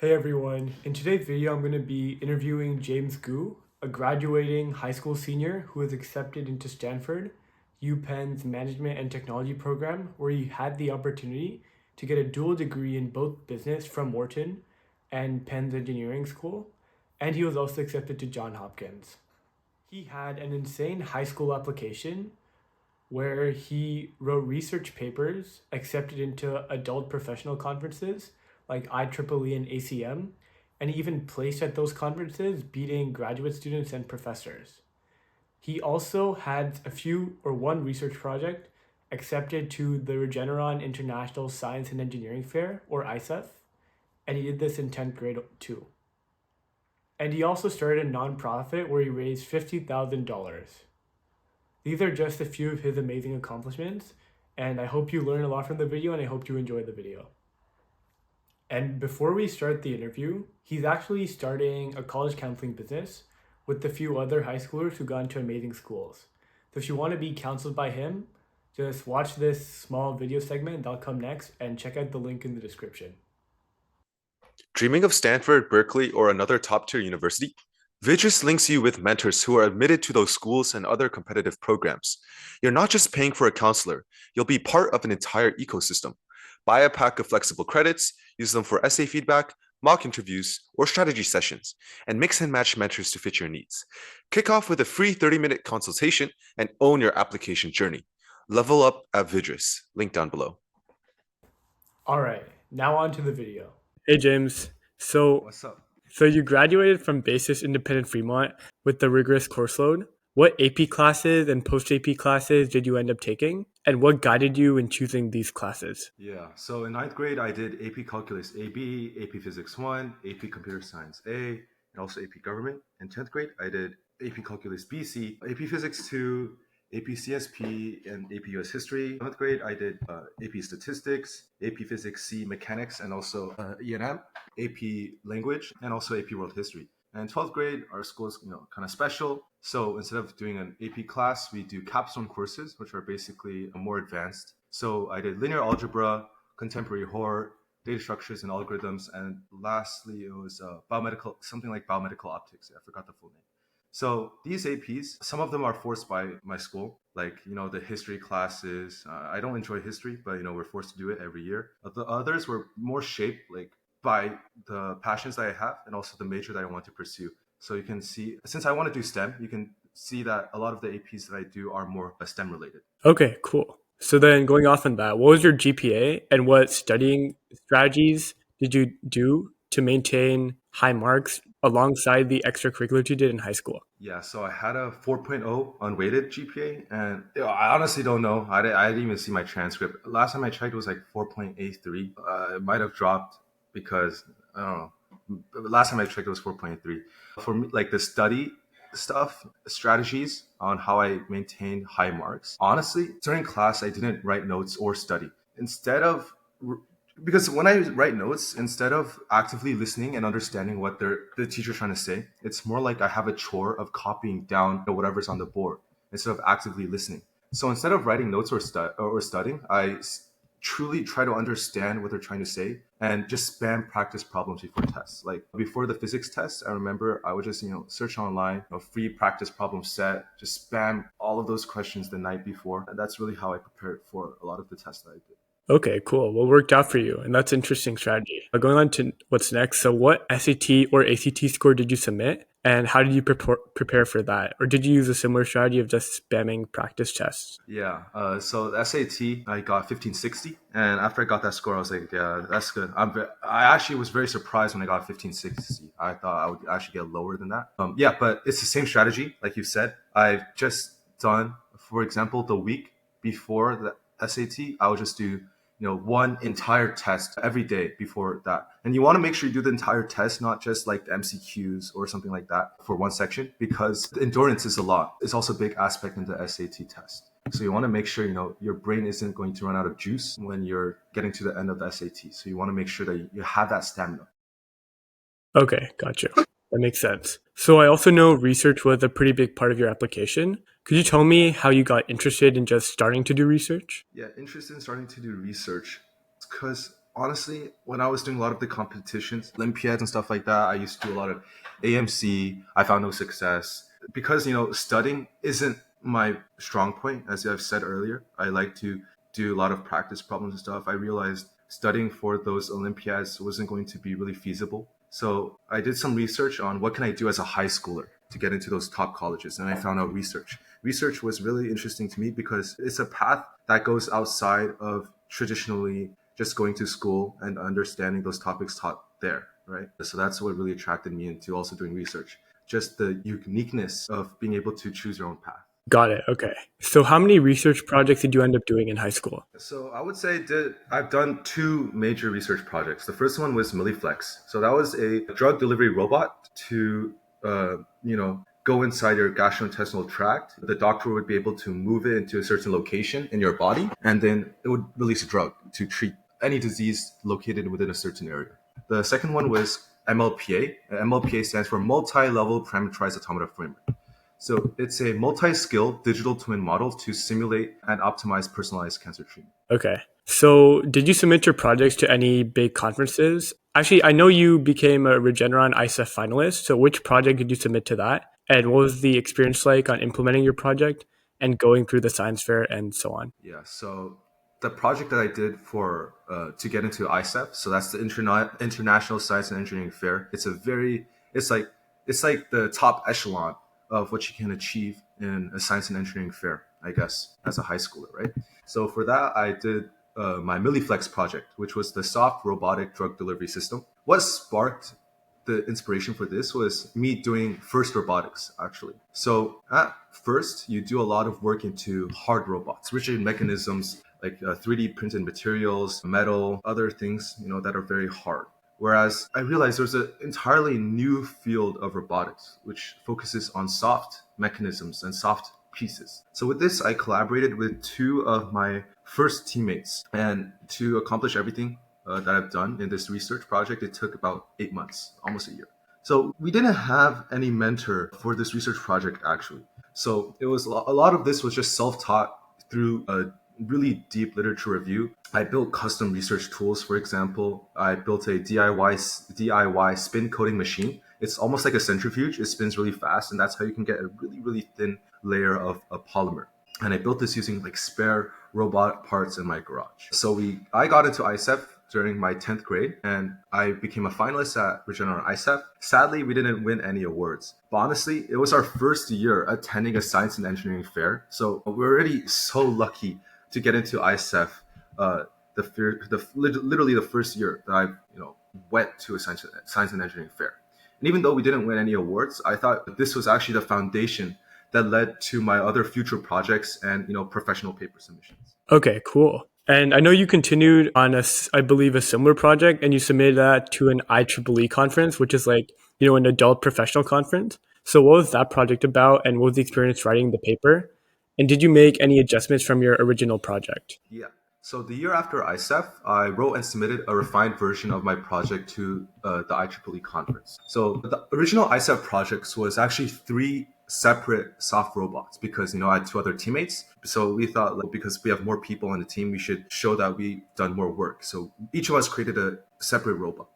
Hey everyone, in today's video I'm going to be interviewing James Gu, a graduating high school senior who was accepted into Stanford, UPenn's Management and Technology program, where he had the opportunity to get a dual degree in both business from Wharton and Penn's engineering school, and he was also accepted to Johns Hopkins. He had an insane high school application where he wrote research papers accepted into adult professional conferences like IEEE and ACM, and he even placed at those conferences, beating graduate students and professors. He also had one research project accepted to the Regeneron International Science and Engineering Fair, or ISEF, and he did this in 10th grade too. And he also started a nonprofit where he raised $50,000. These are just a few of his amazing accomplishments, and I hope you learn a lot from the video, and I hope you enjoy the video. And before we start the interview, he's actually starting a college counseling business with a few other high schoolers who got into amazing schools. So if you want to be counseled by him, just watch this small video segment that'll come next and check out the link in the description. Dreaming of Stanford, Berkeley, or another top-tier university? Vidris links you with mentors who are admitted to those schools and other competitive programs. You're not just paying for a counselor, you'll be part of an entire ecosystem. Buy a pack of flexible credits, use them for essay feedback, mock interviews, or strategy sessions, and mix and match mentors to fit your needs. Kick off with a free 30-minute consultation and own your application journey. Level up at Vidris, link down below. All right, now on to the video. Hey James, so What's up? you graduated from Basis Independent Fremont with the rigorous course load. What AP classes and post-AP classes did you end up taking? And what guided you in choosing these classes? Yeah, so in ninth grade, I did AP Calculus AB, AP Physics 1, AP Computer Science A, and also AP Government. In 10th grade, I did AP Calculus BC, AP Physics 2, AP CSP, and AP US History. 11th grade, I did AP Statistics, AP Physics C Mechanics, and also E&M, AP Language, and also AP World History. And in 12th grade, our school is kind of special. So instead of doing an AP class, we do capstone courses, which are basically more advanced. So I did linear algebra, contemporary horror, data structures and algorithms, and lastly, it was something like biomedical optics. I forgot the full name. So these APs, some of them are forced by my school, like, the history classes. I don't enjoy history, but, we're forced to do it every year. The others were more shaped like by the passions that I have and also the major that I want to pursue. So you can see, since I want to do STEM, you can see that a lot of the APs that I do are more STEM related. Okay, cool. So then going off on that, what was your GPA and what studying strategies did you do to maintain high marks alongside the extracurriculars you did in high school? Yeah, so I had a 4.0 unweighted GPA, and I honestly don't know. I didn't even see my transcript. Last time I checked, it was like 4.83. It might have dropped because, I don't know. Last time I checked, it was 4.3. For me, like the study stuff, strategies on how I maintain high marks. Honestly, during class, I didn't write notes or study. Instead of because when I write notes, instead of actively listening and understanding what the teacher's trying to say, it's more like I have a chore of copying down whatever's on the board instead of actively listening. So instead of writing notes or studying, truly try to understand what they're trying to say and just spam practice problems before tests. Like before the physics test, I remember I would just search online, free practice problem set, just spam all of those questions the night before, and that's really how I prepared for a lot of the tests that I did. Okay, cool. Well, worked out for you, and that's interesting strategy. Going on to what's next. So what SAT or ACT score did you submit, and how did you prepare for that? Or did you use a similar strategy of just spamming practice tests? Yeah, so the SAT, I got 1560, and after I got that score, I was like, yeah, that's good. I actually was very surprised when I got 1560. I thought I would actually get lower than that. Yeah, but it's the same strategy, like you said. I've just done, for example, the week before the SAT, I would just do one entire test every day before that. And you want to make sure you do the entire test, not just like the MCQs or something like that for one section, because the endurance is a lot. It's also a big aspect in the SAT test. So you want to make sure, your brain isn't going to run out of juice when you're getting to the end of the SAT. So you want to make sure that you have that stamina. Okay, gotcha. That makes sense. So I also know research was a pretty big part of your application. Could you tell me how you got interested in just starting to do research? Yeah, interested in starting to do research because honestly, when I was doing a lot of the competitions, Olympiads and stuff like that, I used to do a lot of AMC. I found no success because, studying isn't my strong point. As I've said earlier, I like to do a lot of practice problems and stuff. I realized studying for those Olympiads wasn't going to be really feasible. So I did some research on what can I do as a high schooler to get into those top colleges. And I found out research. Research was really interesting to me because it's a path that goes outside of traditionally just going to school and understanding those topics taught there, right? So that's what really attracted me into also doing research. Just the uniqueness of being able to choose your own path. Got it. Okay. So how many research projects did you end up doing in high school? So I would say I've done two major research projects. The first one was Milliflex. So that was a drug delivery robot to, go inside your gastrointestinal tract. The doctor would be able to move it into a certain location in your body, and then it would release a drug to treat any disease located within a certain area. The second one was MLPA. MLPA stands for Multi-Level Parameterized Automata Framework. So it's a multi-skill digital twin model to simulate and optimize personalized cancer treatment. Okay. So did you submit your projects to any big conferences? Actually, I know you became a Regeneron ISEF finalist. So which project did you submit to that? And what was the experience like on implementing your project and going through the science fair and so on? Yeah. So the project that I did for to get into ISEF, so that's the International Science and Engineering Fair. It's like the top echelon of what you can achieve in a science and engineering fair, I guess, as a high schooler, right? So for that, I did my Milliflex project, which was the soft robotic drug delivery system. What sparked the inspiration for this was me doing first robotics, actually. So at first, you do a lot of work into hard robots, rigid mechanisms like 3D printed materials, metal, other things, that are very hard. Whereas I realized there's an entirely new field of robotics, which focuses on soft mechanisms and soft pieces. So with this, I collaborated with two of my first teammates. And to accomplish everything that I've done in this research project, it took about 8 months, almost a year. So we didn't have any mentor for this research project, actually. So it was a lot of this was just self-taught through a really deep literature review. I built custom research tools. For example, I built a DIY spin coating machine. It's almost like a centrifuge. It spins really fast, and that's how you can get a really, really thin layer of a polymer. And I built this using like spare robot parts in my garage. So I got into ISEF during my 10th grade, and I became a finalist at Regeneron ISEF. Sadly, we didn't win any awards. But honestly, it was our first year attending a science and engineering fair. So we're already so lucky to get into ISEF. Literally the first year that I went to a science and engineering fair. And even though we didn't win any awards, I thought this was actually the foundation that led to my other future projects and professional paper submissions. Okay, cool. And I know you continued on I believe, a similar project, and you submitted that to an IEEE conference, which is like, an adult professional conference. So what was that project about, and what was the experience writing the paper? And did you make any adjustments from your original project? Yeah. So the year after ISEF, I wrote and submitted a refined version of my project to the IEEE conference. So the original ISEF project was actually 3 separate soft robots because I had 2 other teammates. So we thought, because we have more people on the team, we should show that we've done more work. So each of us created a separate robot.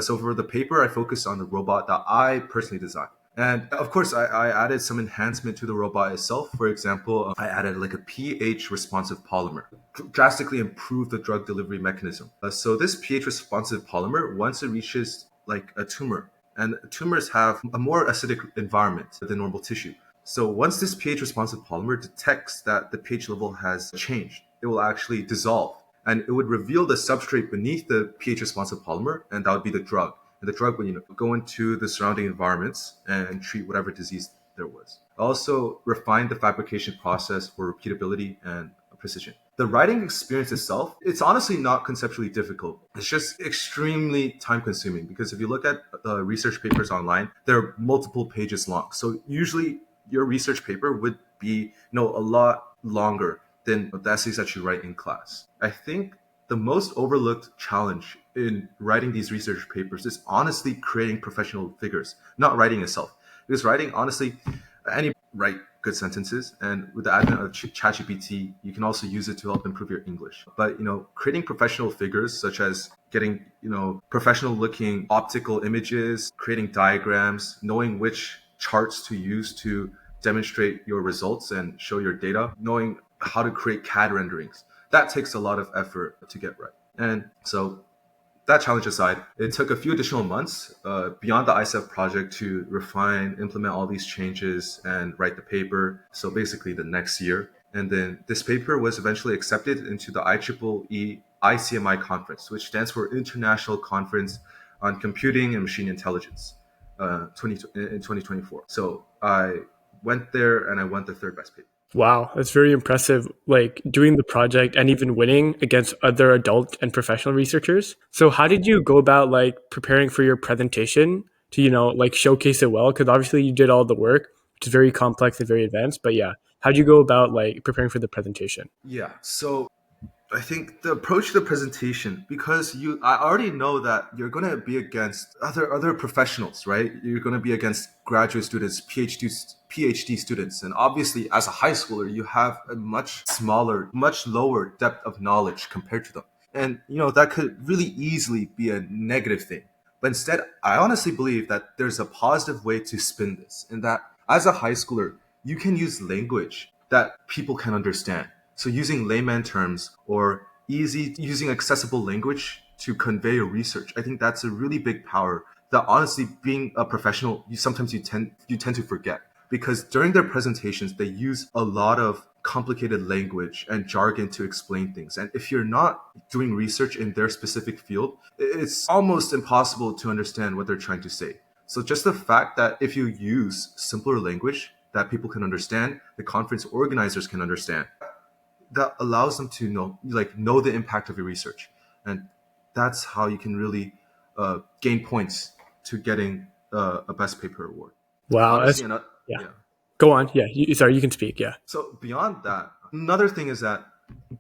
So for the paper, I focused on the robot that I personally designed. And of course, I added some enhancement to the robot itself. For example, I added like a pH responsive polymer, drastically improved the drug delivery mechanism. So this pH responsive polymer, once it reaches like a tumor, and tumors have a more acidic environment than normal tissue. So once this pH responsive polymer detects that the pH level has changed, it will actually dissolve, and it would reveal the substrate beneath the pH responsive polymer, and that would be the drug. And the drug would go into the surrounding environments and treat whatever disease there was. Also refined the fabrication process for repeatability and precision. The writing experience itself, it's honestly not conceptually difficult. It's just extremely time consuming because if you look at the research papers online, they're multiple pages long. So usually your research paper would be a lot longer than the essays that you write in class. I think the most overlooked challenge in writing these research papers is honestly creating professional figures, not writing itself. Because writing, honestly, any write good sentences. And with the advent of ChatGPT, you can also use it to help improve your English. But, creating professional figures such as getting, professional looking optical images, creating diagrams, knowing which charts to use to demonstrate your results and show your data, knowing how to create CAD renderings. That takes a lot of effort to get right. And so that challenge aside, it took a few additional months beyond the ISEF project to refine, implement all these changes, and write the paper. So basically the next year. And then this paper was eventually accepted into the IEEE ICMI conference, which stands for International Conference on Computing and Machine Intelligence in 2024. So I went there and I won the third best paper. Wow, that's very impressive, like doing the project and even winning against other adult and professional researchers. So how did you go about like preparing for your presentation to, like showcase it well? Because obviously you did all the work, which is very complex and very advanced. But yeah, how did you go about like preparing for the presentation? Yeah. So I think the approach to the presentation, because I already know that you're going to be against other professionals, right? You're going to be against graduate students, PhD students. And obviously as a high schooler, you have a much smaller, much lower depth of knowledge compared to them. And, that could really easily be a negative thing. But instead, I honestly believe that there's a positive way to spin this, in that as a high schooler, you can use language that people can understand. So using layman terms or using accessible language to convey your research, I think that's a really big power that honestly, being a professional, you tend to forget, because during their presentations they use a lot of complicated language and jargon to explain things. And if you're not doing research in their specific field, it's almost impossible to understand what they're trying to say. So just the fact that if you use simpler language that people can understand, the conference organizers can understand, that allows them to know the impact of your research. And that's how you can really gain points to getting a best paper award. Wow, Honestly, yeah. yeah. Go on. Yeah, sorry, you can speak. Yeah. So beyond that, another thing is that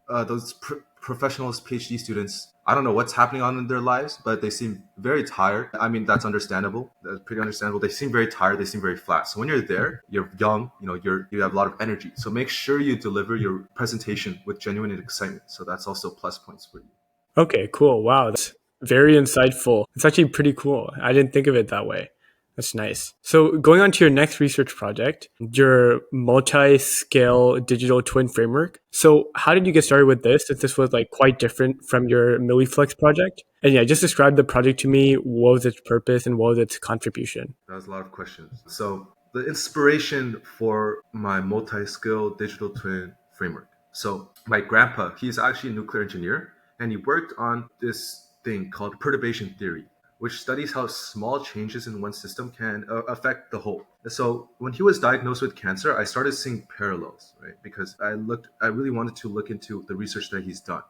those professionals, PhD students, I don't know what's happening on in their lives, but they seem very tired. I mean, that's understandable. That's pretty understandable. They seem very tired. They seem very flat. So when you're there, you're young, you have a lot of energy. So make sure you deliver your presentation with genuine excitement. So that's also plus points for you. Okay, cool. Wow, that's very insightful. It's actually pretty cool. I didn't think of it that way. That's nice. So going on to your next research project, your multi-scale digital twin framework. So how did you get started with this, if this was like quite different from your Milliflex project? And yeah, just describe the project to me. What was its purpose and what was its contribution? That was a lot of questions. So the inspiration for my multi-skill digital twin framework. So my grandpa, he's actually a nuclear engineer, and he worked on this thing called perturbation theory, which studies how small changes in one system can affect the whole. So when he was diagnosed with cancer, I started seeing parallels, right? Because I really wanted to look into the research that he's done.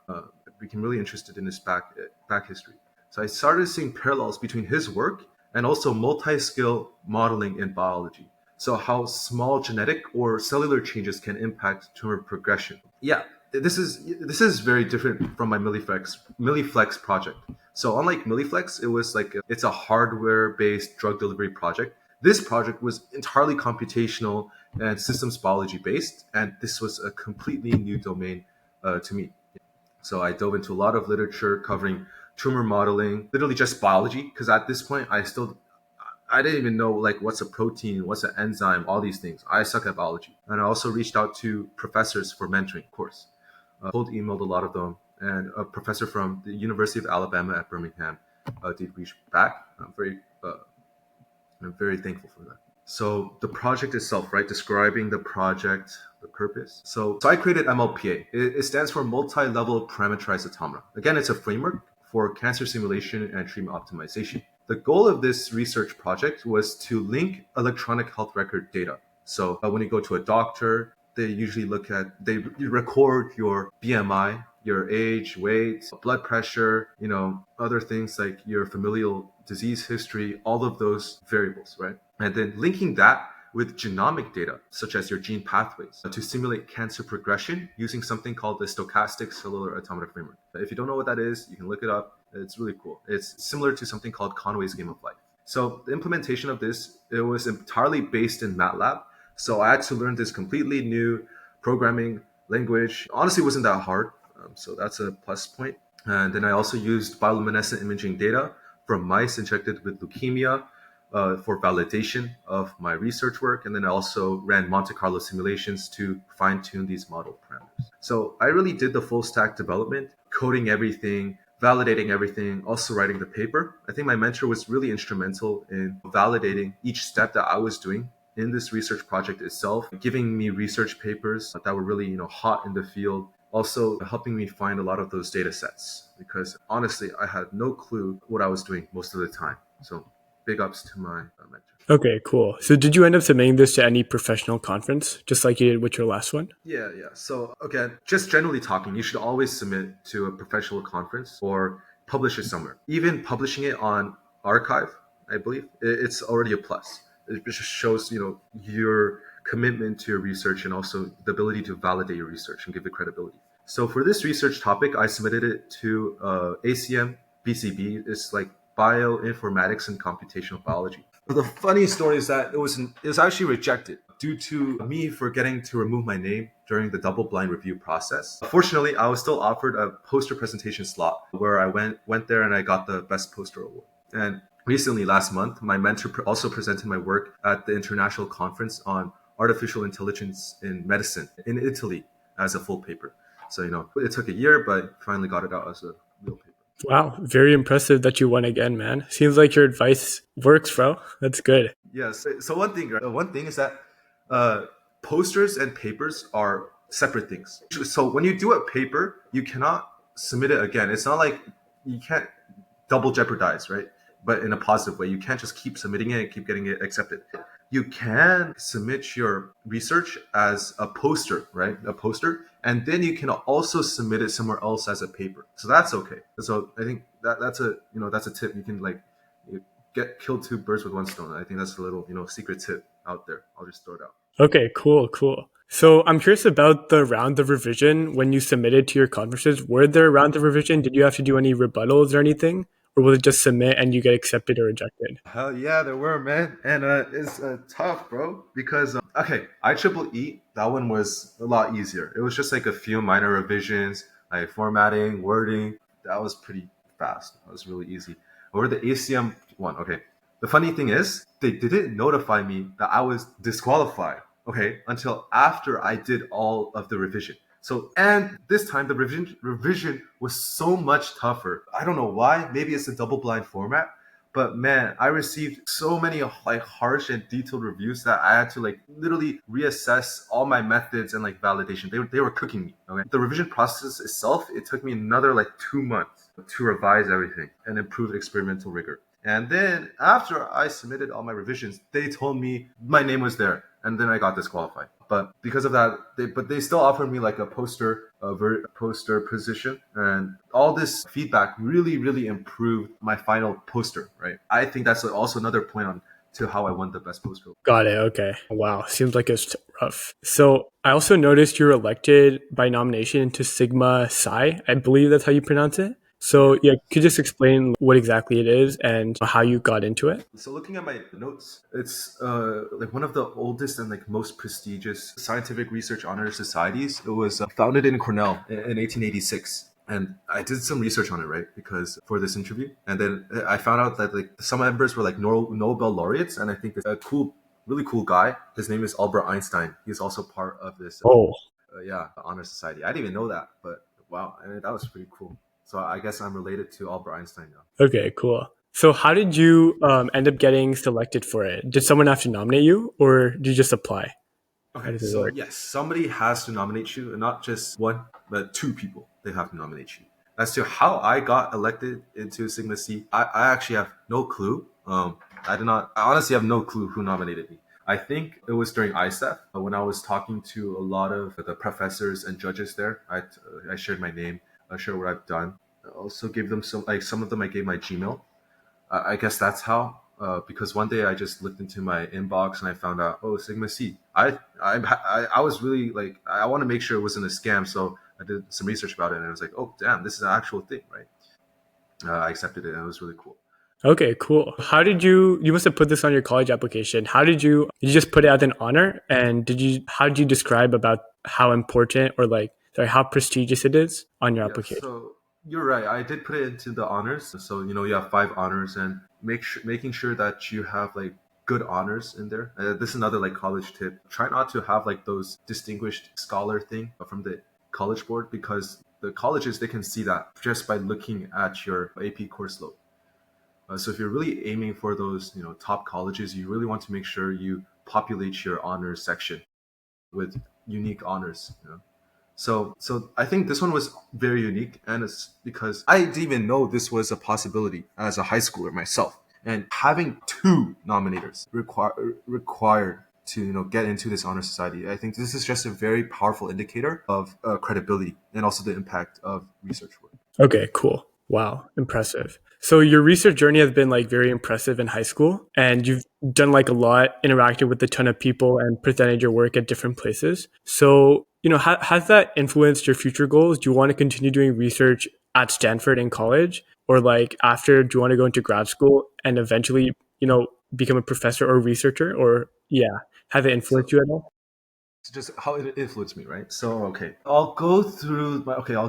Became really interested in his back history. So I started seeing parallels between his work and also multi-skill modeling in biology. So how small genetic or cellular changes can impact tumor progression. Yeah, this is very different from my Milliflex project. So unlike Milliflex, it's a hardware-based drug delivery project. This project was entirely computational and systems biology based, and this was a completely new domain to me. So I dove into a lot of literature covering tumor modeling, literally just biology, because at this point I didn't even know what's a protein, what's an enzyme, all these things. I suck at biology. And I also reached out to professors for mentoring, of course. Cold emailed a lot of them, and a professor from the University of Alabama at Birmingham did reach back. I'm very thankful for that. So the project itself, right? Describing the project, the purpose. So I created MLPA. It stands for Multi-Level Parameterized Automata. Again, it's a framework for cancer simulation and treatment optimization. The goal of this research project was to link electronic health record data. So when you go to a doctor, they usually you record your BMI, your age, weight, blood pressure, other things like your familial disease history, all of those variables, right? And then linking that with genomic data, such as your gene pathways, to simulate cancer progression using something called the stochastic cellular automata framework. If you don't know what that is, you can look it up. It's really cool. It's similar to something called Conway's Game of Life. So the implementation of this, it was entirely based in MATLAB. So I had to learn this completely new programming language. Honestly, it wasn't that hard. So that's a plus point. And then I also used bioluminescent imaging data from mice injected with leukemia for validation of my research work. And then I also ran Monte Carlo simulations to fine tune these model parameters. So I really did the full stack development, coding everything, validating everything, also writing the paper. I think my mentor was really instrumental in validating each step that I was doing in this research project itself, giving me research papers that were really, hot in the field, also helping me find a lot of those data sets because honestly, I had no clue what I was doing most of the time. So big ups to my mentor. Okay, cool. So did you end up submitting this to any professional conference, just like you did with your last one? Yeah. So again, just generally talking, you should always submit to a professional conference or publish it somewhere. Even publishing it on archive, I believe, it's already a plus. It just shows, your commitment to your research and also the ability to validate your research and give it credibility. So for this research topic, I submitted it to ACM BCB. It's like bioinformatics and computational biology. The funny story is that it was actually rejected due to me forgetting to remove my name during the double-blind review process. Fortunately, I was still offered a poster presentation slot where I went there and I got the best poster award. And recently, last month, my mentor also presented my work at the International Conference on Artificial Intelligence in Medicine in Italy as a full paper. So, it took a year, but finally got it out as a real paper. Wow, very impressive that you won again, man. Seems like your advice works, bro. That's good. Yes. So one thing is that uh, posters and papers are separate things. So when you do a paper, you cannot submit it again. It's not like you can't double jeopardize, right? But in a positive way, you can't just keep submitting it and keep getting it accepted. You can submit your research as a poster, right? A poster, and then you can also submit it somewhere else as a paper. So that's okay. So I think that's a tip. You can like get kill two birds with one stone. I think that's a little secret tip out there. I'll just throw it out. Okay, cool. So I'm curious about the round of revision when you submitted to your conferences. Were there rounds of revision? Did you have to do any rebuttals or anything? Or was it just submit and you get accepted or rejected? Hell yeah, there were, man, and it's tough, bro. Because okay, IEEE, that one was a lot easier. It was just like a few minor revisions, like formatting, wording. That was pretty fast. That was really easy. Over the ACM one, okay. The funny thing is, they didn't notify me that I was disqualified, okay, until after I did all of the revision. So, and this time the revision was so much tougher. I don't know why. Maybe it's a double blind format, but man, I received so many like harsh and detailed reviews that I had to like literally reassess all my methods and like validation. They were cooking me. Okay, the revision process itself, it took me another like 2 months to revise everything and improve experimental rigor. And then after I submitted all my revisions, they told me my name was there, and then I got disqualified. But because of that, they still offered me like a poster position, and all this feedback really improved my final poster. Right, I think that's also another point on to how I won the best poster. Got it. Okay. Wow. Seems like it's rough. So I also noticed you were elected by nomination to Sigma Psi. I believe that's how you pronounce it. Yeah. So yeah, could you just explain what exactly it is and how you got into it? So looking at my notes, it's like one of the oldest and like most prestigious scientific research honor societies. It was founded in Cornell in 1886. And I did some research on it, right? Because for this interview, and then I found out that like some members were like Nobel laureates, and I think a really cool guy. His name is Albert Einstein. He's also part of this, Oh, honor society. I didn't even know that, but wow, and that was pretty cool. So I guess I'm related to Albert Einstein now. okay, cool. So how did you end up getting selected for it? Did someone have to nominate you or did you just apply? How Okay, does it so work? yes, somebody has to nominate you, and not just one, but two people. They have to nominate you. As to how I got elected into Sigma C, I actually have no clue. I did not. I honestly have no clue who nominated me. I think it was during ISEF when I was talking to a lot of the professors and judges there. I shared my name, I shared what I've done. I also gave them some of them I gave my Gmail. I guess that's how. Because one day I just looked into my inbox and I found out, oh, Sigma C. I was really like, I want to make sure it wasn't a scam, so I did some research about it, and I was like, oh, damn, this is an actual thing, right? I accepted it, and it was really cool. Okay, cool. How did you must have put this on your college application. Did you just put it as an honor? And how did you describe about how important or like, sorry, how prestigious it is on your Yeah, application? so you're right. I did put it into the honors. So you have five honors, and making sure that you have like good honors in there. This is another like college tip. Try not to have like those distinguished scholar thing from the college board, because the colleges, they can see that just by looking at your AP course load. So if you're really aiming for those top colleges, you really want to make sure you populate your honors section with unique honors. So I think this one was very unique, and it's because I didn't even know this was a possibility as a high schooler myself. And having two nominators required to get into this honor society, I think this is just a very powerful indicator of credibility and also the impact of research work. Okay, cool. Wow, impressive. So your research journey has been like very impressive in high school, and you've done like a lot, interacted with a ton of people and presented your work at different places. So, has that influenced your future goals? Do you want to continue doing research at Stanford in college, or like after, do you want to go into grad school and eventually, become a professor or researcher, or yeah, have it influenced So you at all? just how it influenced me, right? So okay, I'll go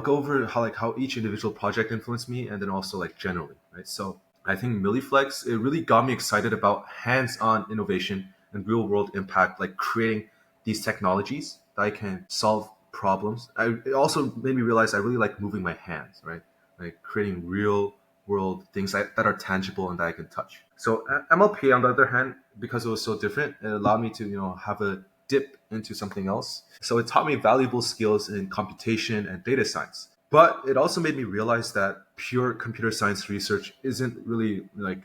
over how each individual project influenced me, and then also like generally, right? So I think Milliflex, it really got me excited about hands-on innovation and real-world impact, like creating these technologies that I can solve problems. It also made me realize I really like moving my hands, right? Like creating real world things that are tangible and that I can touch. So MLP, on the other hand, because it was so different, it allowed me to have a dip into something else. So it taught me valuable skills in computation and data science. But it also made me realize that pure computer science research isn't really like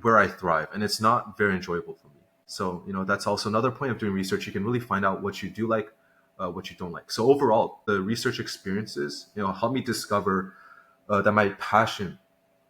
where I thrive, and it's not very enjoyable for me. So, that's also another point of doing research. You can really find out what you do like, what you don't like. So overall, the research experiences, helped me discover that my passion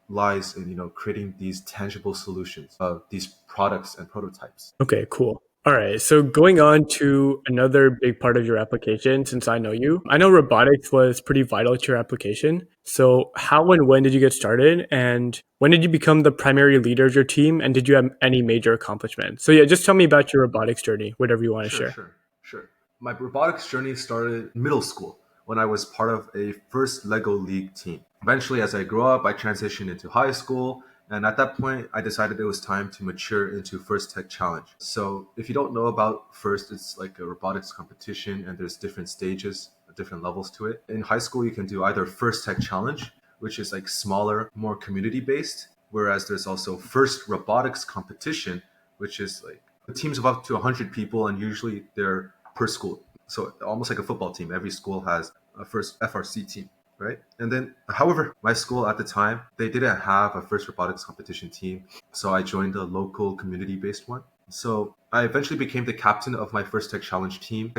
lies in creating these tangible solutions, these products and prototypes. Okay, cool. All right. So going on to another big part of your application, since I know you, I know robotics was pretty vital to your application. So how and when did you get started? And when did you become the primary leader of your team? And did you have any major accomplishments? So yeah, just tell me about your robotics journey, whatever you want to Sure, share. sure, sure. My robotics journey started in middle school when I was part of a first Lego League team. Eventually, as I grew up, I transitioned into high school. And at that point, I decided it was time to mature into First Tech Challenge. So, if you don't know about First, it's like a robotics competition, and there's different stages, different levels to it. In high school, you can do either First Tech Challenge, which is like smaller, more community based, whereas there's also First Robotics Competition, which is like teams of up to 100 people, and usually they're per school. So almost like a football team. Every school has a first FRC team, right? And then, however, my school at the time, they didn't have a first robotics competition team. So I joined a local community based one. So I eventually became the captain of my first Tech Challenge team,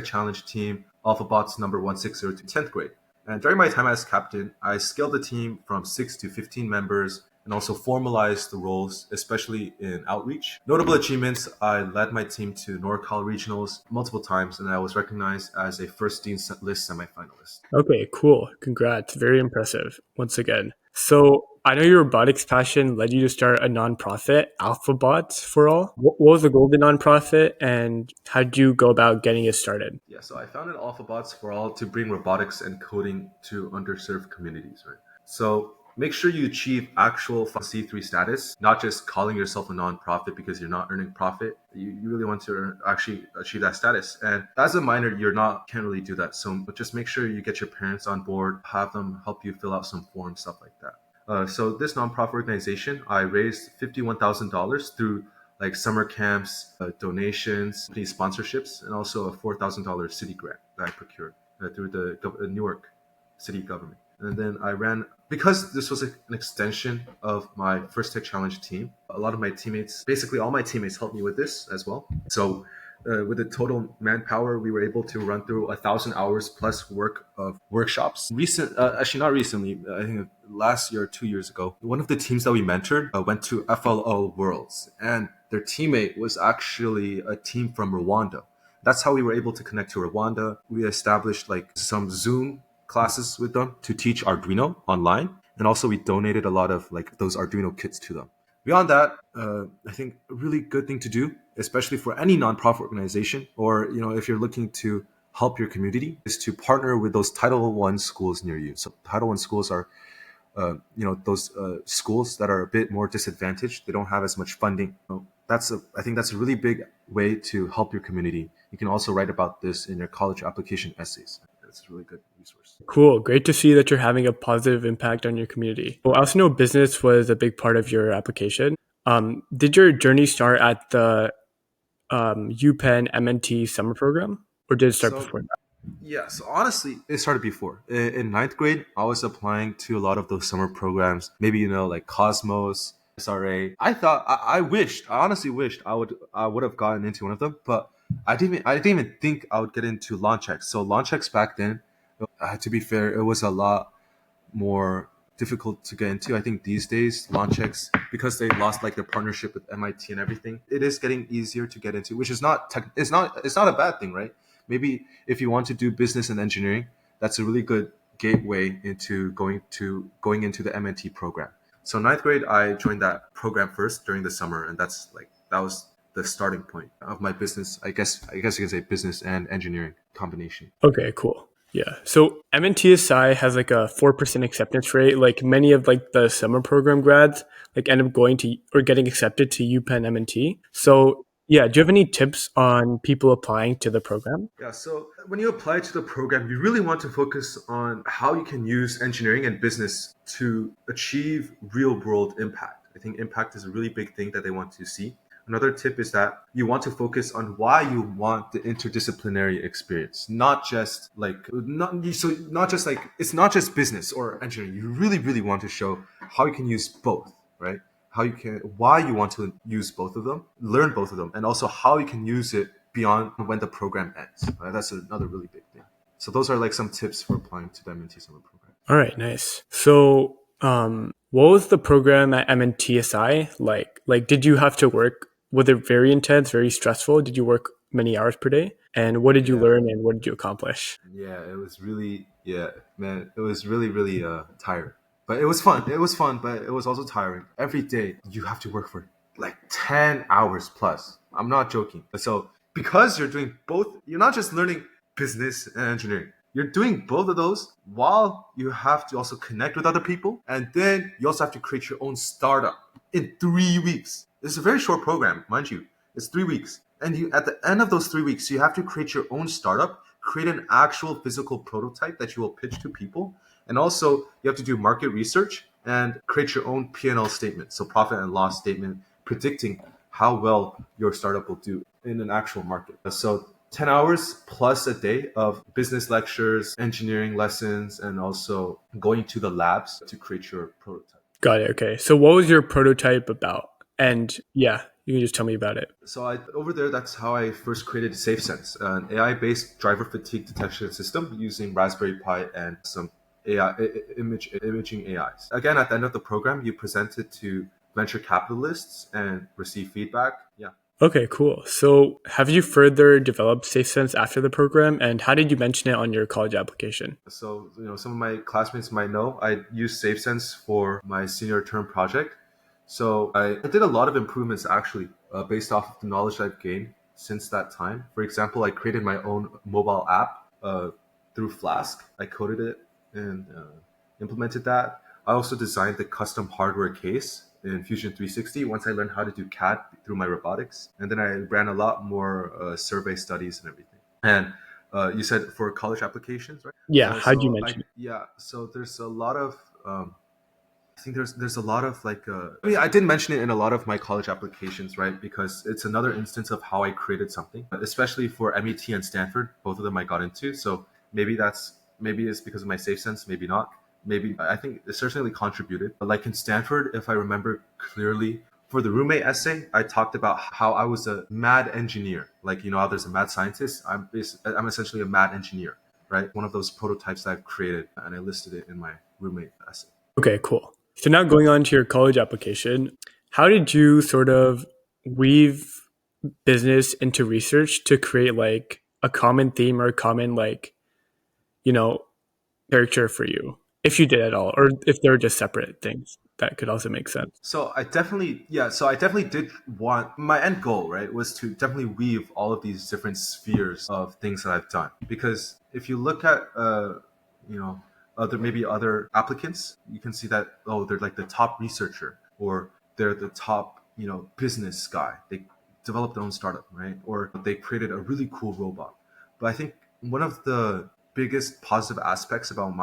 AlphaBots number 160 to 10th grade. And during my time as captain, I scaled the team from 6 to 15 members and also formalized the roles, especially in outreach. Notable achievements: I led my team to NorCal regionals multiple times, and I was recognized as a first Dean List semifinalist. Okay, cool. Congrats. Very impressive once again. So I know your robotics passion led you to start a nonprofit, AlphaBots for All. What was the goal of the nonprofit and how did you go about getting it started? Yeah, so I founded AlphaBots for All to bring robotics and coding to underserved communities, right? So make sure you achieve actual C3 status, not just calling yourself a nonprofit because you're not earning profit. You really want to actually achieve that status. And as a minor, can't really do that. So just make sure you get your parents on board, have them help you fill out some forms, stuff like that. So this nonprofit organization, I raised $51,000 through like summer camps, donations, company sponsorships, and also a $4,000 city grant that I procured through the Newark city government. And then I ran, because this was an extension of my First Tech Challenge team. A lot of my teammates, basically all my teammates, helped me with this as well. So with the total manpower, we were able to run through 1,000 hours plus work of workshops. Actually not recently, I think last year or 2 years ago, one of the teams that we mentored went to FLO Worlds, and their teammate was actually a team from Rwanda. That's how we were able to connect to Rwanda. We established like some Zoom classes with them to teach Arduino online, and also we donated a lot of like those Arduino kits to them. Beyond that, I think a really good thing to do, especially for any nonprofit organization, or if you're looking to help your community, is to partner with those Title One schools near you. So Title One schools are those schools that are a bit more disadvantaged. They don't have as much funding. So I think that's a really big way to help your community. You can also write about this in your college application essays. It's a really good resource. Cool. Great to see that you're having a positive impact on your community. Well, I also know business was a big part of your application. Did your journey start at the UPenn M&T summer program, or did it start So before that? yeah, so honestly, it started before. In ninth grade, I was applying to a lot of those summer programs. Maybe like Cosmos, SRA. I honestly wished I would have gotten into one of them, but I didn't even think I would get into launch X. So launch X back then, to be fair, it was a lot more difficult to get into. I think these days, Launchex, because they lost like their partnership with MIT and everything, it is getting easier to get into, which is it's not a bad thing, right? Maybe if you want to do business and engineering, that's a really good gateway into going into the MNT program. So ninth grade, I joined that program first during the summer, and that was the starting point of my business. I guess you can say business and engineering combination. Okay, cool. Yeah. So MNTSI has like a 4% acceptance rate. Like many of like the summer program grads like end up going to or getting accepted to UPenn M&T. So yeah, do you have any tips on people applying to the program? Yeah, so when you apply to the program, you really want to focus on how you can use engineering and business to achieve real world impact. I think impact is a really big thing that they want to see. Another tip is that you want to focus on why you want the interdisciplinary experience, not just like it's not just business or engineering. You really, really want to show how you can use both, right? Why you want to use both of them, learn both of them, and also how you can use it beyond when the program ends. Right? That's another really big thing. So those are like some tips for applying to the MNT summer program. All right, nice. So what was the program at MNTSI like? Like, did you have to work? Was it very intense, very stressful? Did you work many hours per day? And what did you Yeah, learn and what did you accomplish? yeah, it was really, yeah, man, it was really, really tired. But it was fun. It was fun, but it was also tiring. Every day you have to work for like 10 hours plus. I'm not joking. So because you're doing both, you're not just learning business and engineering. You're doing both of those while you have to also connect with other people. And then you also have to create your own startup in 3 weeks. It's a very short program, mind you. It's 3 weeks. And at the end of those 3 weeks, you have to create your own startup, create an actual physical prototype that you will pitch to people. And also you have to do market research and create your own P&L statement. So profit and loss statement, predicting how well your startup will do in an actual market. So 10 hours plus a day of business lectures, engineering lessons, and also going to the labs to create your prototype. Got it. Okay. So what was your prototype about? And yeah, you can just tell me about it. So over there, that's how I first created SafeSense, an AI-based driver fatigue detection system using Raspberry Pi and some imaging AIs. Again, at the end of the program, you present it to venture capitalists and receive feedback. Yeah. Okay, cool. So have you further developed SafeSense after the program and how did you mention it on your college application? So, some of my classmates might know I used SafeSense for my senior term project. So I did a lot of improvements actually based off of the knowledge I've gained since that time. For example, I created my own mobile app through Flask. I coded it and implemented that. I also designed the custom hardware case in Fusion 360 once I learned how to do CAD through my robotics. And then I ran a lot more survey studies and everything. And you said for college applications, right? Yeah, how'd you So I mention it? yeah, so there's a lot of I think there's a lot of I mean I did mention it in a lot of my college applications, right? Because it's another instance of how I created something, especially for MET and Stanford, both of them I got into. So maybe it's because of my safe sense, maybe not. Maybe I think it certainly contributed. But like in Stanford, if I remember clearly, for the roommate essay, I talked about how I was a mad engineer. Like how there's a mad scientist. I'm essentially a mad engineer, right? One of those prototypes I've created, and I listed it in my roommate essay. Okay, cool. So now going on to your college application, how did you sort of weave business into research to create like a common theme or a common like, you know, character for you? If you did at all, or if they're just separate things. that could also make sense. So I definitely did want my end goal, right, was to definitely weave all of these different spheres of things that I've done. Because if you look at, you know, other applicants, you can see that, oh, they're like the top researcher, or they're the top, business guy. They developed their own startup, right? Or they created a really cool robot. But I think one of the biggest positive aspects about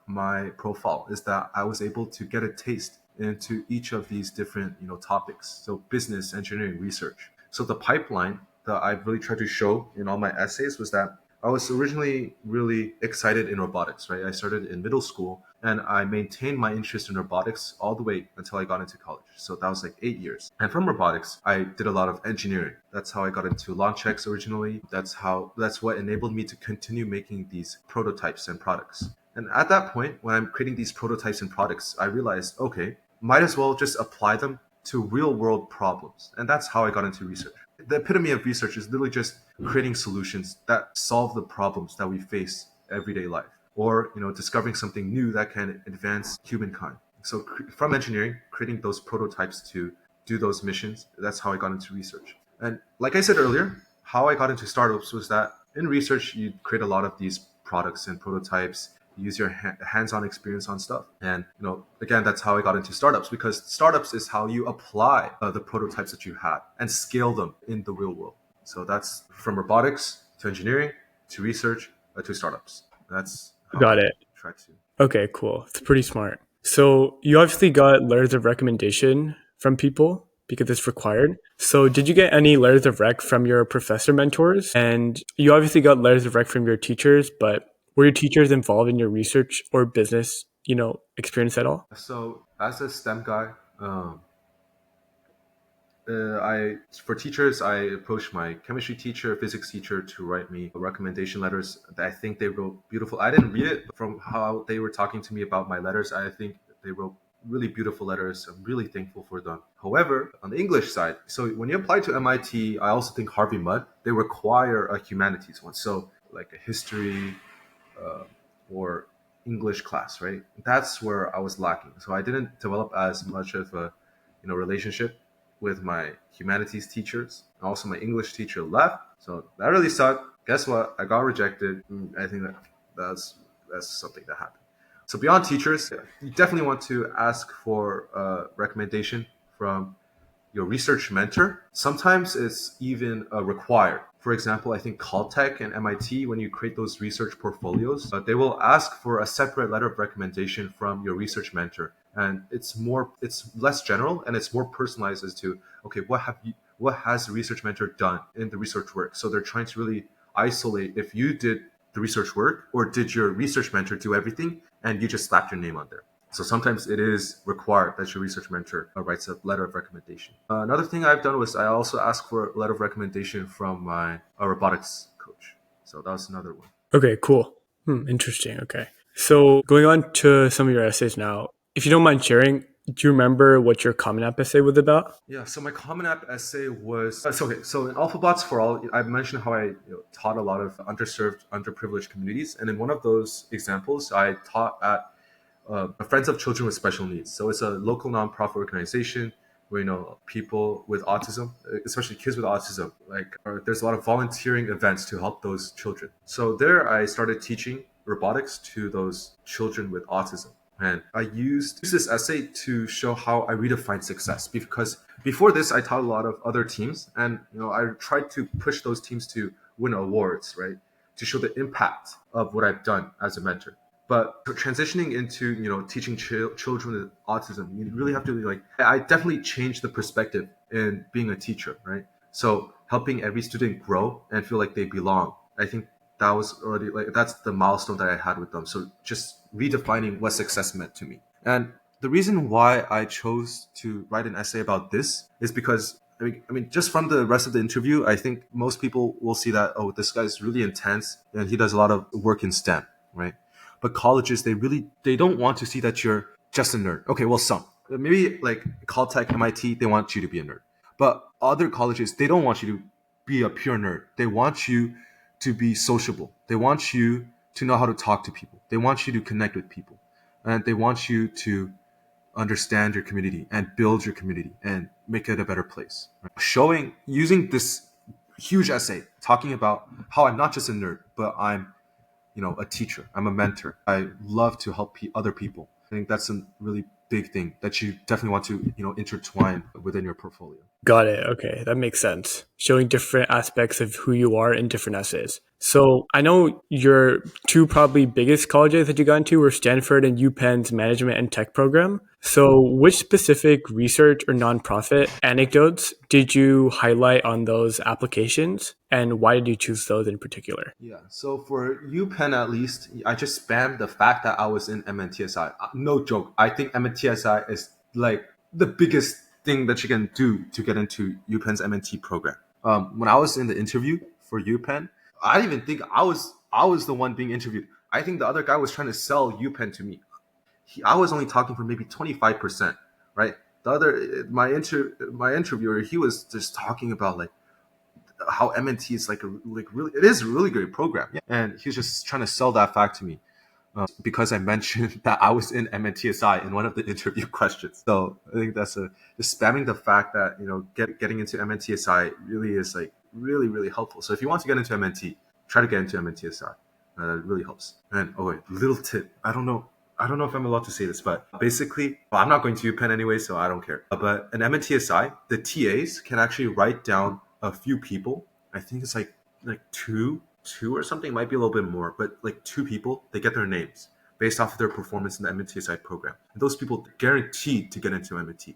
my profile is that I was able to get a taste into each of these different topics. So business, engineering, research. So the pipeline that I really tried to show in all my essays was that I was originally really excited in robotics, right? I started in middle school and I maintained my interest in robotics all the way until I got into college. So that was like 8 years. And from robotics, I did a lot of engineering. That's how I got into launch checks originally. That's what enabled me to continue making these prototypes and products. And at that point, when I'm creating these prototypes and products, I realized, okay, might as well just apply them to real world problems. And that's how I got into research. The epitome of research is literally just creating solutions that solve the problems that we face everyday life, or discovering something new that can advance humankind. So from engineering, creating those prototypes to do those missions, that's how I got into research. And like I said earlier, how I got into startups was that in research you create a lot of these products and prototypes, use your hands-on experience on stuff. And again, that's how I got into startups, because startups is how you apply the prototypes that you had and scale them in the real world. So that's from robotics to engineering to research to startups. That's how Got I it. try to. Okay, cool. It's pretty smart. So you obviously got letters of recommendation from people because it's required. So did you get any letters of rec from your professor mentors? And you obviously got letters of rec from your teachers, but were your teachers involved in your research or business, experience at all? So as a STEM guy, I for teachers, I approached my chemistry teacher, physics teacher to write me recommendation letters. I think they wrote beautiful. I didn't read it, but from how they were talking to me about my letters, I think they wrote really beautiful letters. I'm really thankful for them. However, on the English side, so when you apply to MIT, I also think Harvey Mudd, they require a humanities one. So like a history or English class, right? That's where I was lacking. So I didn't develop as much of a relationship with my humanities teachers. Also, my English teacher left, so that really sucked. Guess what? I got rejected. I think that's something that happened. So beyond teachers, you definitely want to ask for a recommendation from your research mentor. Sometimes it's even required. For example, I think Caltech and MIT, when you create those research portfolios, they will ask for a separate letter of recommendation from your research mentor, and it's less general and it's more personalized as to, okay, what has the research mentor done in the research work. So they're trying to really isolate if you did the research work or did your research mentor do everything and you just slapped your name on there. So sometimes it is required that your research mentor writes a letter of recommendation. Another thing I've done was I also asked for a letter of recommendation from my robotics coach. So that was another one. Okay, cool. Interesting. Okay. So going on to some of your essays now, if you don't mind sharing, do you remember what your Common App essay was about? Yeah, so my Common App essay was okay. So in AlphaBots for All, I mentioned how I taught a lot of underserved, underprivileged communities, and in one of those examples, I taught at Friends of Children with Special Needs. So it's a local nonprofit organization where people with autism, especially kids with autism, there's a lot of volunteering events to help those children. So there, I started teaching robotics to those children with autism. And I used this essay to show how I redefine success, because before this, I taught a lot of other teams, and I tried to push those teams to win awards, right, to show the impact of what I've done as a mentor. But transitioning into teaching children with autism, you really have to I definitely changed the perspective in being a teacher, right? So helping every student grow and feel like they belong. I think that was already that's the milestone that I had with them. So just redefining what success meant to me. And the reason why I chose to write an essay about this is because I mean, just from the rest of the interview, I think most people will see that, oh, this guy's really intense and he does a lot of work in STEM, right? But colleges, they don't want to see that you're just a nerd. Okay, well, some maybe like Caltech, MIT, they want you to be a nerd. But other colleges, they don't want you to be a pure nerd. They want you to be sociable. They want you to know how to talk to people. They want you to connect with people, and they want you to understand your community and build your community and make it a better place. Right? Using this huge essay, talking about how I'm not just a nerd, but I'm, a teacher. I'm a mentor. I love to help other people. I think that's a really big thing that you definitely want to, intertwine within your portfolio. Got it. Okay, that makes sense. Showing different aspects of who you are in different essays. So I know your two probably biggest colleges that you got into were Stanford and UPenn's management and tech program. So which specific research or nonprofit anecdotes did you highlight on those applications, and why did you choose those in particular? Yeah. So for UPenn, at least, I just spammed the fact that I was in MNTSI. No joke. I think MNTSI is like the biggest thing that you can do to get into UPenn's M&T program. When I was in the interview for UPenn, I didn't even think I was the one being interviewed. I think the other guy was trying to sell UPenn to me. I was only talking for maybe 25%, right? The other my interviewer, he was just talking about like how M&T is like really, it is a really great program. Yeah. And he was just trying to sell that fact to me because I mentioned that I was in MNTSI in one of the interview questions. So I think that's just spamming the fact that, getting into MNTSI really is like really, really helpful. So if you want to get into MNT, try to get into MNTSI. That really helps. And oh wait, little tip. I don't know if I'm allowed to say this, but basically, well, I'm not going to UPenn anyway, so I don't care. But in MNTSI, the TAs can actually write down a few people. I think it's like two or something. Might be a little bit more, but like two people, they get their names based off of their performance in the MNTSI program. And those people guaranteed to get into MNT.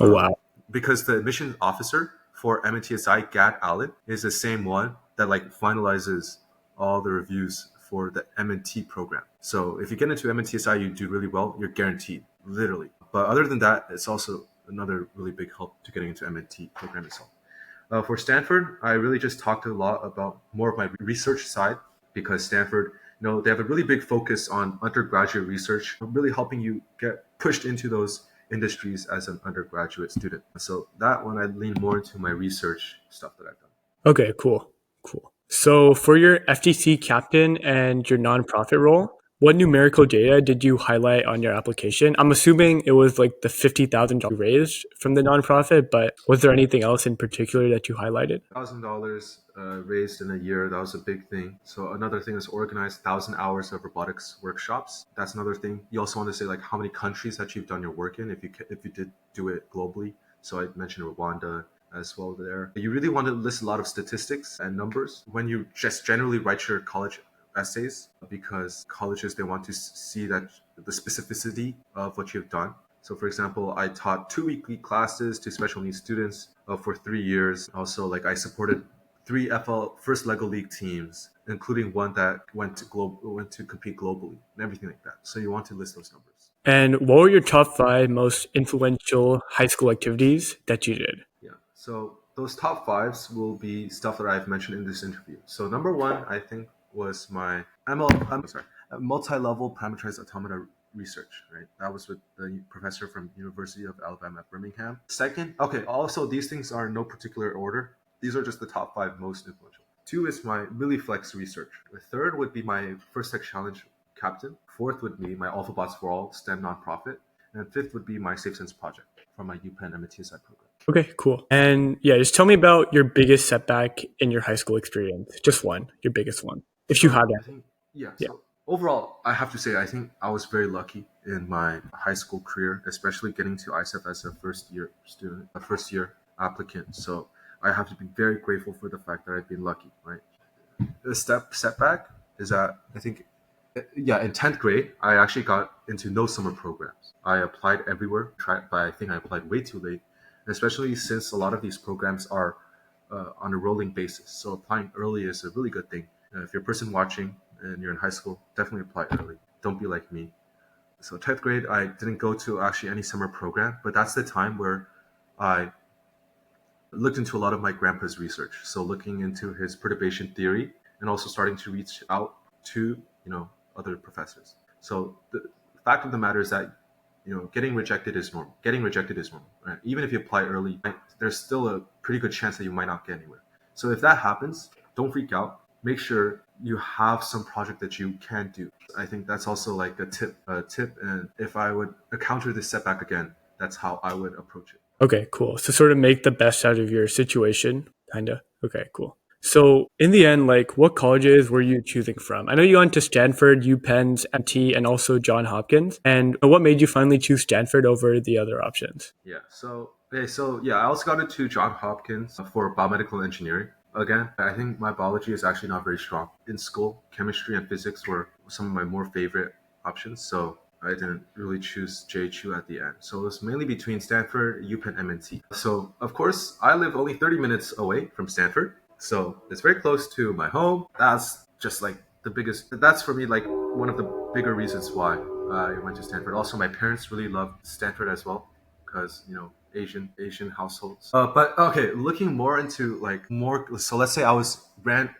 Oh, wow. Because the admissions officer for MNTSI, Gad Allen, is the same one that like finalizes all the reviews for the M&T program. So if you get into MNTSI, you do really well, you're guaranteed, literally. But other than that, it's also another really big help to getting into M&T program itself. For Stanford, I really just talked a lot about more of my research side because Stanford, they have a really big focus on undergraduate research, really helping you get pushed into those industries as an undergraduate student. So that one, I lean more into my research stuff that I've done. Okay, cool. Cool. So for your FTC captain and your nonprofit role, what numerical data did you highlight on your application? I'm assuming it was like the $50,000 raised from the nonprofit, but was there anything else in particular that you highlighted? $1,000 raised in a year. That was a big thing. So another thing is organized 1,000 hours of robotics workshops. That's another thing. You also want to say like how many countries that you've done your work in if you did do it globally. So I mentioned Rwanda as well there. You really want to list a lot of statistics and numbers when you just generally write your college essays because colleges, they want to see that the specificity of what you've done. So for example, I taught 2 weekly classes to special needs students for 3 years. Also, like I supported 3 first Lego League teams, including one that went to compete globally and everything like that. So you want to list those numbers. And what were your top 5 most influential high school activities that you did? Yeah. So those top fives will be stuff that I've mentioned in this interview. So number one, I think, was my multi-level parameterized automata research, right? That was with the professor from University of Alabama at Birmingham. Second, okay, also these things are in no particular order. These are just the top 5 most influential. 2 is my MilliFlex research. The third would be my First Tech Challenge captain. Fourth would be my AlphaBots for All STEM nonprofit. And fifth would be my SafeSense project from my UPenn M&T program. Okay, cool. And yeah, just tell me about your biggest setback in your high school experience. Just one, your biggest one, if you So have I that. think, yeah. Yeah. So overall, I have to say, I think I was very lucky in my high school career, especially getting to ISEF as a first year student, a first year applicant. So I have to be very grateful for the fact that I've been lucky, right? The setback is that I think, yeah, in 10th grade, I actually got into no summer programs. I applied everywhere, but I think I applied way too late, especially since a lot of these programs are on a rolling basis. So applying early is a really good thing. If you're a person watching and you're in high school, definitely apply early. Don't be like me. So 10th grade, I didn't go to actually any summer program, but that's the time where I looked into a lot of my grandpa's research. So looking into his perturbation theory and also starting to reach out to, other professors. So the fact of the matter is that, getting rejected is normal. Getting rejected is normal, right? Even if you apply early, there's still a pretty good chance that you might not get anywhere. So if that happens, don't freak out. Make sure you have some project that you can do. I think that's also like a tip. And if I would encounter this setback again, that's how I would approach it. Okay, cool. So sort of make the best out of your situation, kind of. Okay, cool. So in the end, like what colleges were you choosing from? I know you went to Stanford, UPenn's M&T, and also Johns Hopkins. And what made you finally choose Stanford over the other options? Yeah. So I also got into Johns Hopkins for biomedical engineering. Again, I think my biology is actually not very strong in school. Chemistry and physics were some of my more favorite options. So I didn't really choose JHU at the end. So it was mainly between Stanford, UPenn M&T. So of course, I live only 30 minutes away from Stanford. So it's very close to my home. That's just like the biggest, that's for me like one of the bigger reasons why I went to Stanford. Also, my parents really loved Stanford as well because Asian households. But okay, looking more into like more. So let's say I was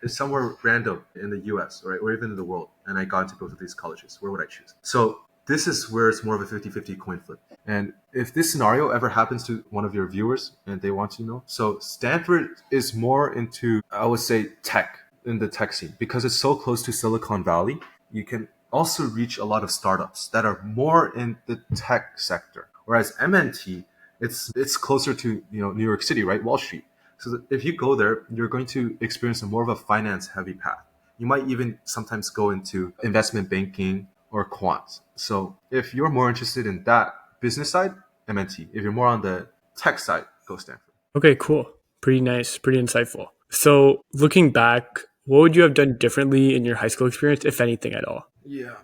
somewhere random in the U.S. right, or even in the world, and I got into both of these colleges. Where would I choose? So this is where it's more of a 50-50 coin flip. And if this scenario ever happens to one of your viewers and they want to know, so Stanford is more into, I would say, tech, in the tech scene because it's so close to Silicon Valley. You can also reach a lot of startups that are more in the tech sector. Whereas MNT, it's closer to New York City, right? Wall Street. So if you go there, you're going to experience a more of a finance heavy path. You might even sometimes go into investment banking or quant. So if you're more interested in that business side, MNT. If you're more on the tech side, go Stanford. Okay, cool. Pretty nice, pretty insightful. So looking back, what would you have done differently in your high school experience, if anything at all? Yeah,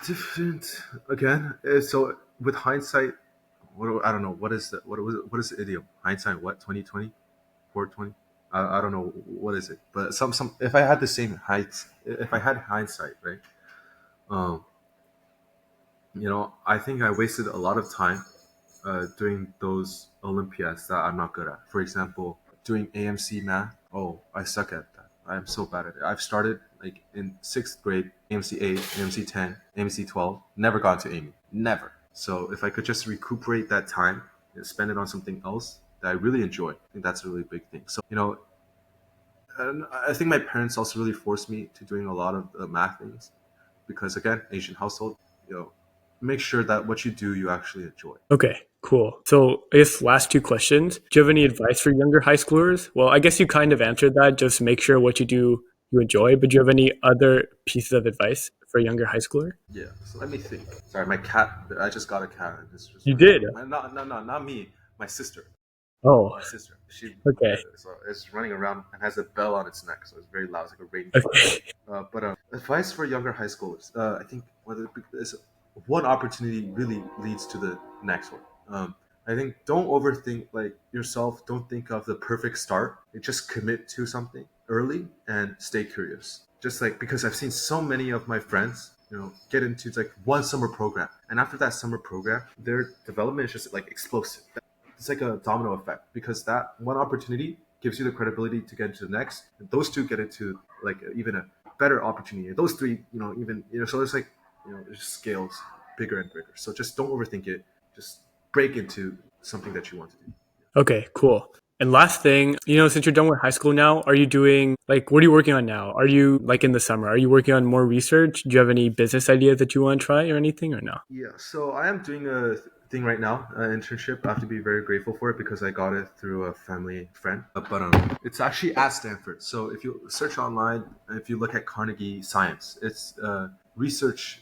different again. So with hindsight, I don't know what is the idiom? Hindsight, what 2020, 420? I don't know what is it, but some. If I had the same height, if I had hindsight, right? Um, I think I wasted a lot of time doing those Olympiads that I'm not good at. For example, doing AMC math. Oh, I suck at that. I'm so bad at it. I've started like in sixth grade, AMC 8, AMC 10, AMC 12. Never got to AME. Never. So if I could just recuperate that time and spend it on something else that I really enjoy, I think that's a really big thing. So, and I think my parents also really forced me to doing a lot of math things because again, Asian household, you know, make sure that what you do you actually enjoy. Okay, cool. So I guess last two questions. Do you have any advice for younger high schoolers? Well, I guess you kind of answered that. Just make sure what you do you enjoy. But do you have any other pieces of advice for a younger high schooler? Yeah. So let me think. Sorry, my cat. I just got a cat, and it's just You running did. around. Not me. My sister. Oh, My sister. okay. So it's running around and has a bell on its neck, so it's very loud, it's like a reindeer. Okay. But advice for younger high schoolers. I think whether it's one opportunity really leads to the next one. I think don't overthink like yourself. Don't think of the perfect start. Just commit to something early and stay curious. Just like because I've seen so many of my friends, get into like one summer program, and after that summer program, their development is just like explosive. It's like a domino effect because that one opportunity gives you the credibility to get into the next. And those two get into like even a better opportunity. And those three, even so it's like it just scales bigger and bigger. So just don't overthink it. Just break into something that you want to do. Okay, cool. And last thing, since you're done with high school now, are you doing like what are you working on now? Are you like in the summer? Are you working on more research? Do you have any business ideas that you want to try or anything or no? Yeah, so I am doing a thing right now, an internship. I have to be very grateful for it because I got it through a family friend. But it's actually at Stanford. So if you search online, if you look at Carnegie Science, it's a research.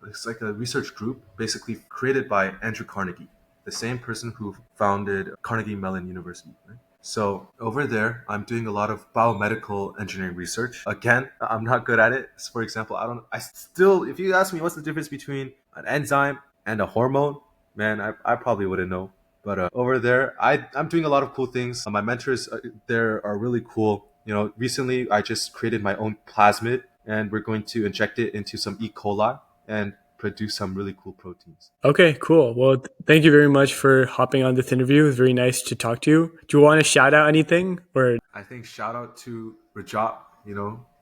It's like a research group basically created by Andrew Carnegie, the same person who founded Carnegie Mellon University. Right? So over there, I'm doing a lot of biomedical engineering research. Again, I'm not good at it. So for example, I still, if you ask me what's the difference between an enzyme and a hormone, man, I probably wouldn't know. But over there, I'm doing a lot of cool things. My mentors there are really cool. Recently I just created my own plasmid and we're going to inject it into some E. coli and produce some really cool proteins. Okay, cool. Well, thank you very much for hopping on this interview. It was very nice to talk to you. Do you want to shout out anything or I think shout out to Rajat.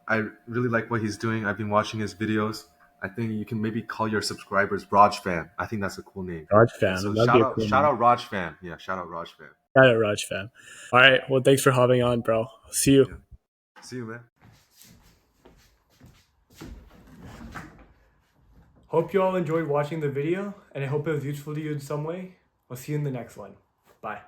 I really like what he's doing. I've been watching his videos. I think you can maybe call your subscribers Raj fan. I think that's a cool name. Raj Yeah, fam? so That'd be a cool shout name. out Raj fan. Yeah, shout out Raj fan. Shout out Raj fam. All right. Well, thanks for hopping on, bro. See you. Yeah. See you, man. Hope you all enjoyed watching the video, and I hope it was useful to you in some way. I'll see you in the next one. Bye.